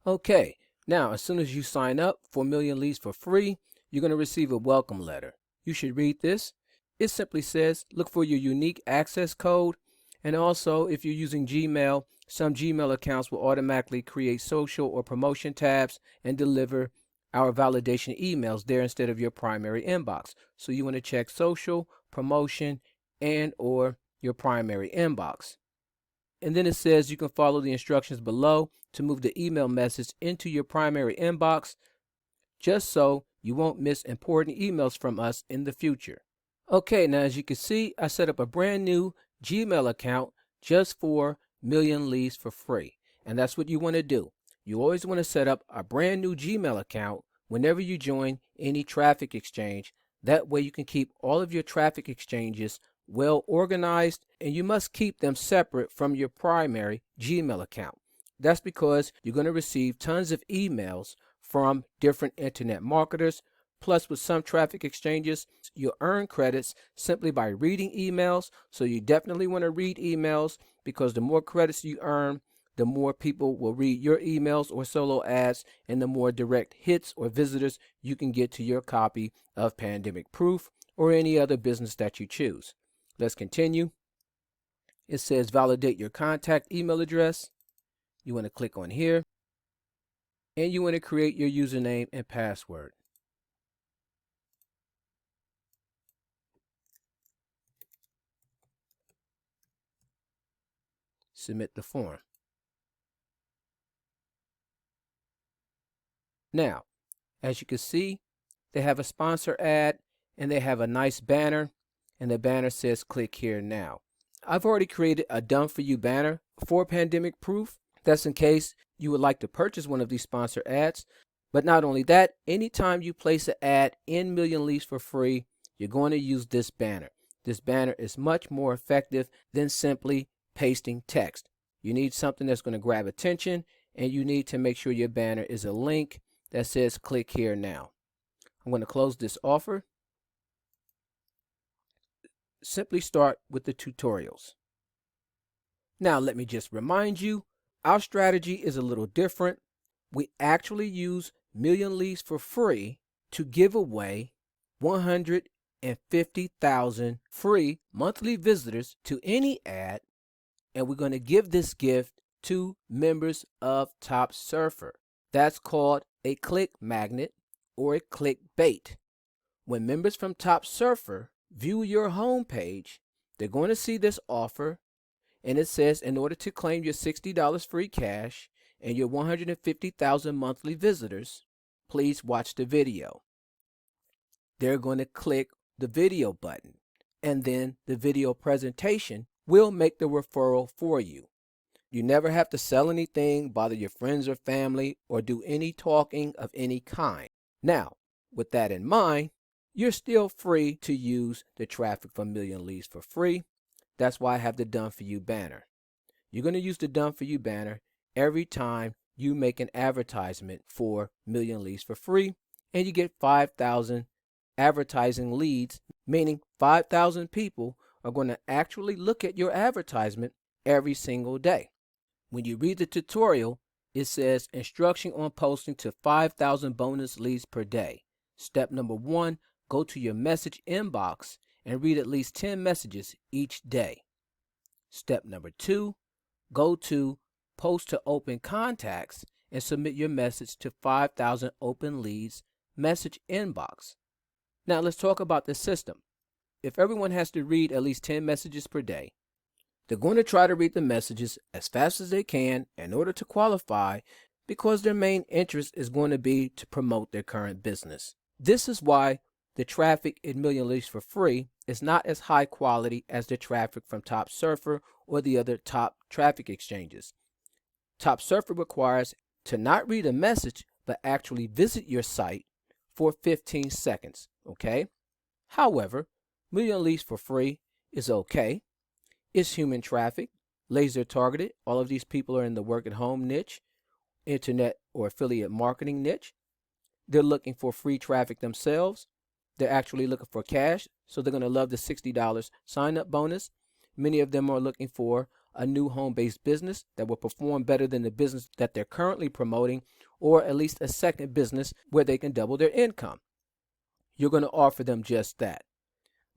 Okay, now as soon as you sign up for Million Leads for free, you're going to receive a welcome letter. You should read this. It simply says, look for your unique access code. And also, if you're using Gmail, some Gmail accounts will automatically create social or promotion tabs and deliver our validation emails there instead of your primary inbox. So you want to check social, promotion, and or your primary inbox. And then it says you can follow the instructions below to move the email message into your primary inbox, just so you won't miss important emails from us in the future. Okay, now as you can see, I set up a brand new Gmail account just for Million Leads for free. And that's what you want to do. You always want to set up a brand new Gmail account whenever you join any traffic exchange. That way you can keep all of your traffic exchanges well organized, and you must keep them separate from your primary Gmail account. That's because you're going to receive tons of emails from different internet marketers. Plus, with some traffic exchanges, you'll earn credits simply by reading emails. So you definitely want to read emails, because the more credits you earn, the more people will read your emails or solo ads, and the more direct hits or visitors you can get to your copy of Pandemic Proof or any other business that you choose. Let's continue. It says validate your contact email address. You want to click on here, and you want to create your username and password. Submit the form. Now, as you can see, they have a sponsor ad and they have a nice banner, and the banner says click here now. I've already created a done for you banner for Pandemic Proof. That's in case you would like to purchase one of these sponsor ads. But not only that, anytime you place an ad in Million Leads for free, you're going to use this banner. This banner is much more effective than simply pasting text. You need something that's going to grab attention, and you need to make sure your banner is a link that says click here now. I'm going to close this offer. Simply start with the tutorials. Now let me just remind you, our strategy is a little different. We actually use Million Leads for free to give away 150,000 free monthly visitors to any ad, and we're going to give this gift to members of Top Surfer. That's called a click magnet or a clickbait. When members from Top Surfer view your homepage, they're going to see this offer, and it says in order to claim your $60 free cash and your 150,000 monthly visitors, please watch the video. They're going to click the video button, and then the video presentation will make the referral for you. You never have to sell anything, bother your friends or family, or do any talking of any kind. Now, with that in mind, you're still free to use the traffic from Million Leads for free. That's why I have the Done For You banner. You're going to use the Done For You banner every time you make an advertisement for Million Leads for free, and you get 5,000 advertising leads, meaning 5,000 people are going to actually look at your advertisement every single day. When you read the tutorial, it says instruction on posting to 5,000 bonus leads per day. Step number 1, go to your message inbox and read at least 10 messages each day. Step number 2, go to post to open contacts and submit your message to 5,000 open leads message inbox. Now let's talk about the system. If everyone has to read at least 10 messages per day, they're going to try to read the messages as fast as they can in order to qualify, because their main interest is going to be to promote their current business. This is why the traffic in Million Leads for free is not as high quality as the traffic from Top Surfer or the other top traffic exchanges. Top Surfer requires to not read a message, but actually visit your site for 15 seconds, okay? However, Million Leads for free is okay. It's human traffic, laser targeted. All of these people are in the work at home niche, internet or affiliate marketing niche. They're looking for free traffic themselves. They're actually looking for cash, so they're going to love the $60 sign up bonus. Many of them are looking for a new home-based business that will perform better than the business that they're currently promoting, or at least a second business where they can double their income. You're going to offer them just that.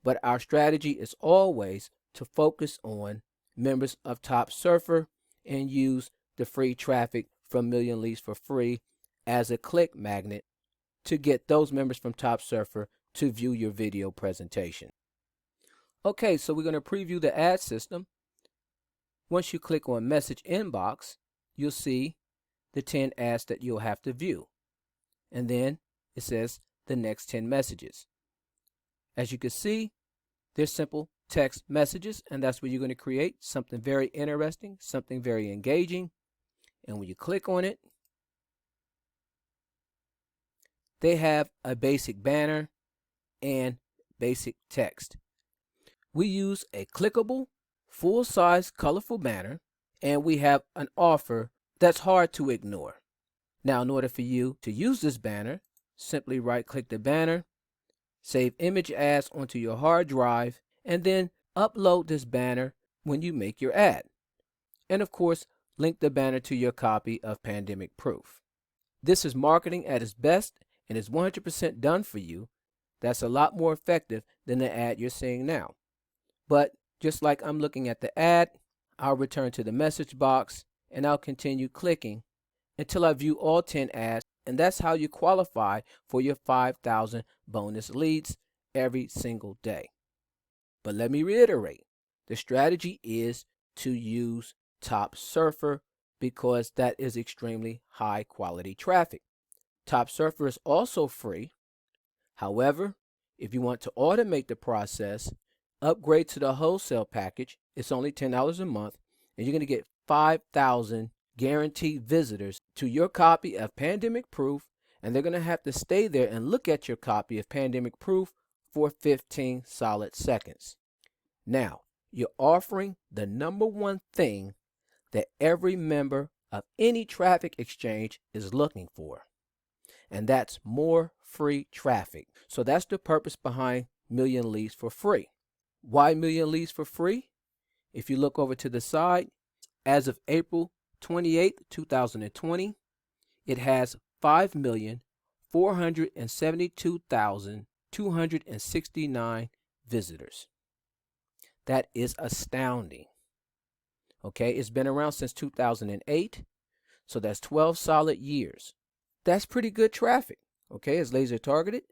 But our strategy is always to focus on members of Top Surfer and use the free traffic from Million Leads for Free as a click magnet to get those members from Top Surfer to view your video presentation. Okay, so we're going to preview the ad system. Once you click on Message Inbox, you'll see the 10 ads that you'll have to view. And then it says the next 10 messages. As you can see, they're simple text messages, and that's where you're going to create something very interesting, something very engaging. And when you click on it, they have a basic banner and basic text. We use a clickable, full-size, colorful banner, and we have an offer that's hard to ignore. Now, in order for you to use this banner, simply right-click the banner, save image as onto your hard drive, and then upload this banner when you make your ad. And of course, link the banner to your copy of Pandemic Proof. This is marketing at its best and is 100% done for you. That's a lot more effective than the ad you're seeing now. But just like I'm looking at the ad, I'll return to the message box and I'll continue clicking until I view all 10 ads, and that's how you qualify for your 5,000 bonus leads every single day. But let me reiterate, the strategy is to use Top Surfer because that is extremely high quality traffic. Top Surfer is also free. However, if you want to automate the process, upgrade to the wholesale package. It's only $10 a month, and you're going to get 5,000 guaranteed visitors to your copy of Pandemic Proof, and they're going to have to stay there and look at your copy of Pandemic Proof for 15 solid seconds. Now, you're offering the number one thing that every member of any traffic exchange is looking for, and that's more free traffic. So that's the purpose behind Million Leads for Free. Why Million Leads for Free? If you look over to the side, as of April 28, 2020, it has 5,472,269 visitors. That is astounding. Okay, it's been around since 2008, so that's 12 solid years. That's pretty good traffic. Okay, it's laser targeted,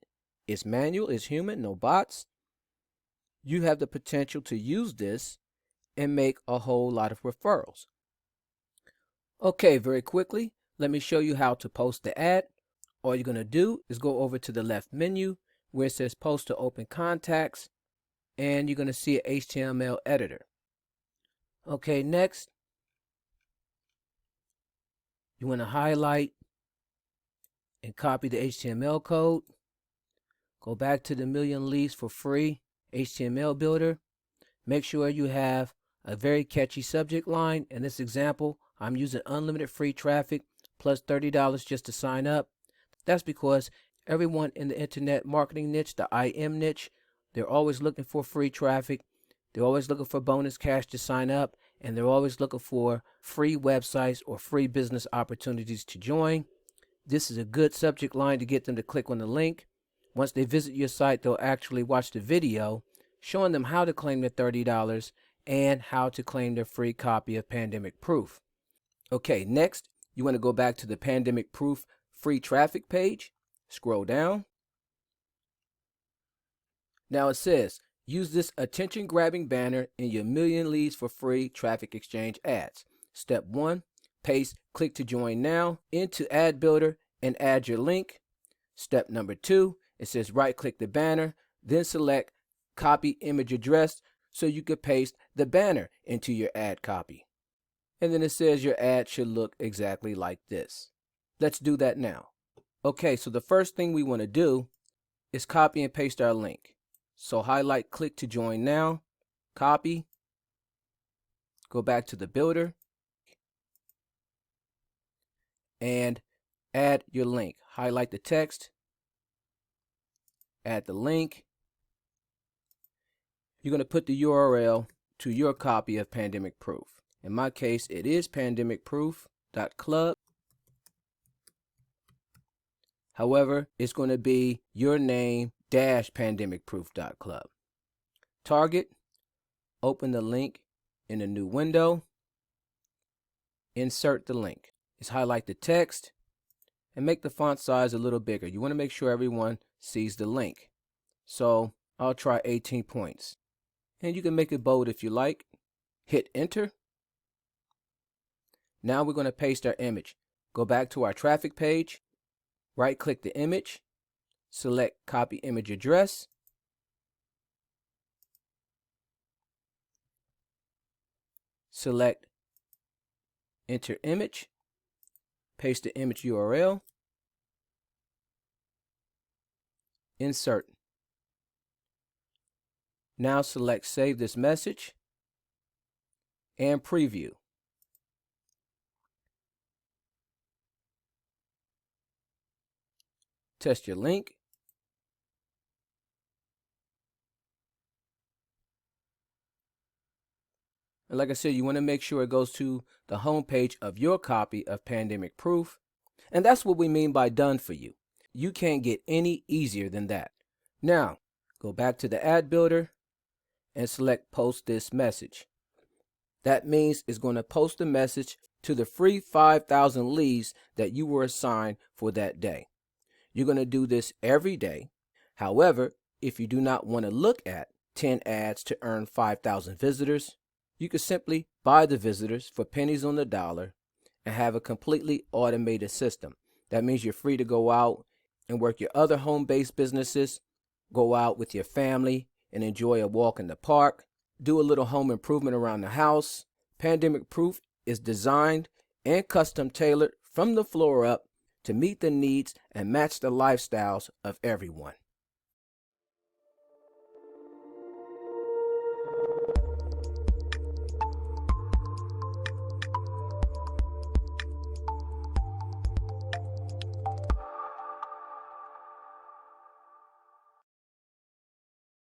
it's manual, it's human, no bots. You have the potential to use this and make a whole lot of referrals. Okay, very quickly, let me show you how to post the ad. All you're going to do is go over to the left menu where it says Post to Open Contacts, and you're going to see an HTML editor. Okay, next, you want to highlight and copy the HTML code. Go back to the Million Leads for Free HTML builder. Make sure you have a very catchy subject line. In this example, I'm using unlimited free traffic plus $30 just to sign up. That's because everyone in the internet marketing niche, the IM niche, they're always looking for free traffic. They're always looking for bonus cash to sign up, and they're always looking for free websites or free business opportunities to join. This is a good subject line to get them to click on the link. Once they visit your site, they'll actually watch the video showing them how to claim their $30 and how to claim their free copy of Pandemic Proof. Okay, next, you want to go back to the Pandemic Proof free traffic page. Scroll down. Now it says, use this attention-grabbing banner in your Million Leads for Free traffic exchange ads. Step 1, paste Click to Join Now into Ad Builder and add your link. Step number 2, it says right-click the banner, then select Copy Image Address so you could paste the banner into your ad copy. And then it says your ad should look exactly like this. Let's do that now. Okay, so the first thing we want to do is copy and paste our link. So highlight Click to Join Now, copy, go back to the builder, and add your link. Highlight the text, add the link. You're going to put the URL to your copy of Pandemic Proof. In my case, it is pandemicproof.club. However, it's going to be your name -pandemicproof.club. Target, open the link in a new window, insert the link. Just highlight the text and make the font size a little bigger. You want to make sure everyone sees the link. So I'll try 18 points. And you can make it bold if you like. Hit enter. Now we're going to paste our image. Go back to our traffic page, right click the image, select copy image address, select enter image, paste the image URL, insert. Now select save this message and preview. Test your link. And like I said, you want to make sure it goes to the home page of your copy of Pandemic Proof. And that's what we mean by done for you. You can't get any easier than that. Now, go back to the ad builder and select post this message. That means it's going to post the message to the free 5,000 leads that you were assigned for that day. You're going to do this every day. However, if you do not want to look at 10 ads to earn 5,000 visitors, you can simply buy the visitors for pennies on the dollar and have a completely automated system. That means you're free to go out and work your other home-based businesses, go out with your family and enjoy a walk in the park, do a little home improvement around the house. Pandemic Proof is designed and custom tailored from the floor up to meet the needs and match the lifestyles of everyone.